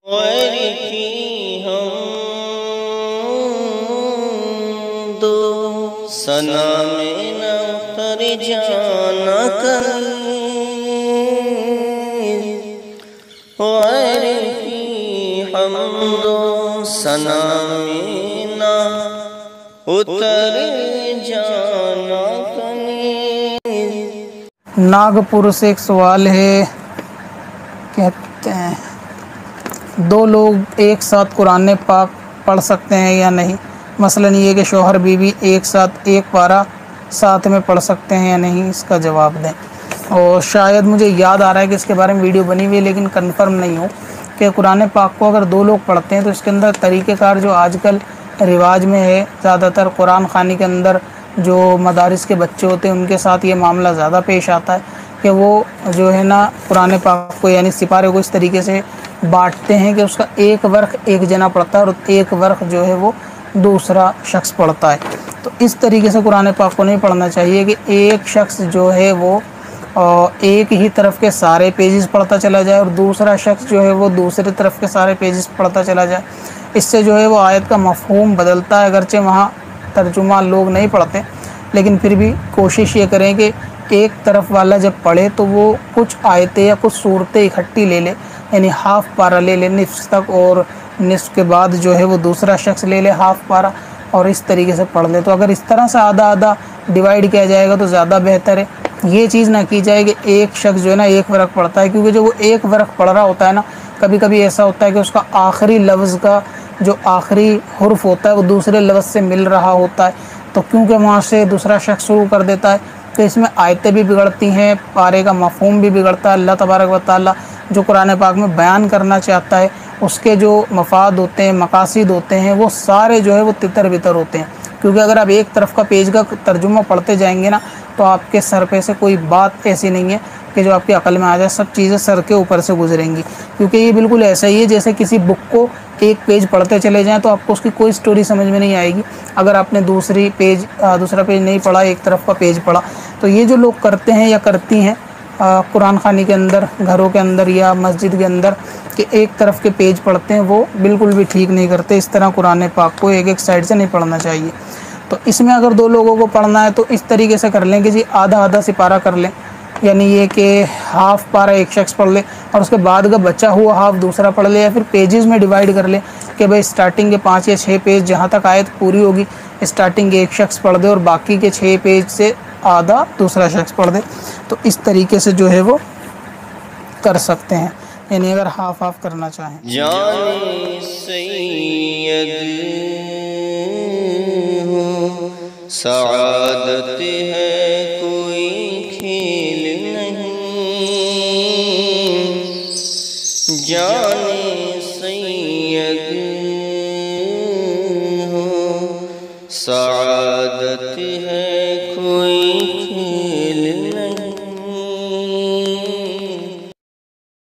غیر کی ہم دو ثنا میں نہ اتر جانا کہیں، غیر کی ہم دو ثنا میں نہ اتر جانا کہیں۔ ناگپور سے ایک سوال ہے، کہتے ہیں دو لوگ ایک ساتھ قرآن پاک پڑھ سکتے ہیں یا نہیں؟ مثلاً یہ کہ شوہر بیوی ایک ساتھ ایک پارہ ساتھ میں پڑھ سکتے ہیں یا نہیں، اس کا جواب دیں۔ اور شاید مجھے یاد آ رہا ہے کہ اس کے بارے میں ویڈیو بنی ہوئی ہے، لیکن کنفرم نہیں ہوں کہ قرآن پاک کو اگر دو لوگ پڑھتے ہیں تو اس کے اندر طریقہ کار جو آج کل رواج میں ہے، زیادہ تر قرآن خوانی کے اندر جو مدارس کے بچے ہوتے ہیں ان کے ساتھ یہ معاملہ زیادہ پیش آتا ہے کہ وہ جو ہے نا قرآن پاک کو یعنی سپارے کو اس طریقے سے بانٹتے ہیں کہ اس کا ایک ورق ایک جنا پڑھتا ہے اور ایک ورق جو ہے وہ دوسرا شخص پڑھتا ہے۔ تو اس طریقے سے قرآن پاک کو نہیں پڑھنا چاہیے کہ ایک شخص جو ہے وہ ایک ہی طرف کے سارے پیجز پڑھتا چلا جائے اور دوسرا شخص جو ہے وہ دوسری طرف کے سارے پیجز پڑھتا چلا جائے۔ اس سے جو ہے وہ آیت کا مفہوم بدلتا ہے، اگرچہ وہاں ترجمہ لوگ نہیں پڑھتے لیکن پھر بھی کوشش یہ کریں کہ ایک طرف والا جب پڑھے تو وہ کچھ آیتیں یا کچھ صورتیں اکٹھی لے لے، یعنی ہاف پارہ لے لے نصف تک، اور نصف کے بعد جو ہے وہ دوسرا شخص لے لے ہاف پارہ اور اس طریقے سے پڑھ لے۔ تو اگر اس طرح سے آدھا آدھا ڈیوائیڈ کیا جائے گا تو زیادہ بہتر ہے۔ یہ چیز نہ کی جائے کہ ایک شخص جو ہے نا ایک ورق پڑھتا ہے، کیونکہ جو وہ ایک ورق پڑھ رہا ہوتا ہے نا، کبھی کبھی ایسا ہوتا ہے کہ اس کا آخری لفظ کا جو آخری حرف ہوتا ہے وہ دوسرے لفظ سے مل رہا ہوتا ہے، تو کیونکہ وہاں سے دوسرا شخص شروع کر دیتا ہے تو اس میں آیتیں بھی بگڑتی ہیں، پارے کا مفہوم بھی بگڑتا ہے۔ اللہ تبارک و تعالیٰ جو قرآن پاک میں بیان کرنا چاہتا ہے اس کے جو مفاد ہوتے ہیں، مقاصد ہوتے ہیں، وہ سارے جو ہے وہ تتر بتر ہوتے ہیں، کیونکہ اگر آپ ایک طرف کا پیج کا ترجمہ پڑھتے جائیں گے نا تو آپ کے سر پہ سے کوئی بات ایسی نہیں ہے کہ جو آپ کی عقل میں آ جائے، سب چیزیں سر کے اوپر سے گزریں گی، کیونکہ یہ بالکل ایسا ہی ہے جیسے کسی بک کو ایک پیج پڑھتے چلے جائیں تو آپ کو اس کی کوئی سٹوری سمجھ میں نہیں آئے گی اگر آپ نے دوسرا پیج نہیں پڑھا، ایک طرف کا پیج پڑھا۔ تو یہ جو لوگ کرتے ہیں یا کرتی ہیں قرآن خوانی کے اندر، گھروں کے اندر یا مسجد کے اندر، کہ ایک طرف کے پیج پڑھتے ہیں، وہ بالکل بھی ٹھیک نہیں کرتے۔ اس طرح قرآن پاک کو ایک ایک سائڈ سے نہیں پڑھنا چاہیے۔ تو اس میں اگر دو لوگوں کو پڑھنا ہے تو اس طریقے سے کر لیں کہ جی آدھا آدھا سپارہ کر لیں، یعنی یہ کہ ہاف پارہ ایک شخص پڑھ لے اور اس کے بعد کا بچا ہوا ہاف دوسرا پڑھ لے، یا پھر پیجز میں ڈیوائیڈ کر لیں کہ بھائی اسٹارٹنگ کے 5 یا 6 پیج جہاں تک آیت پوری ہوگی اسٹارٹنگ ایک شخص پڑھ دے اور باقی کے 6 پیج سے آدھا دوسرا شخص پڑھ دے۔ تو اس طریقے سے جو ہے وہ کر سکتے ہیں، یعنی اگر ہاف ہاف کرنا چاہیں۔ جان سید ہو سعادت ہے کوئی کھیل نہیں، جان سید ہو سعادت ہے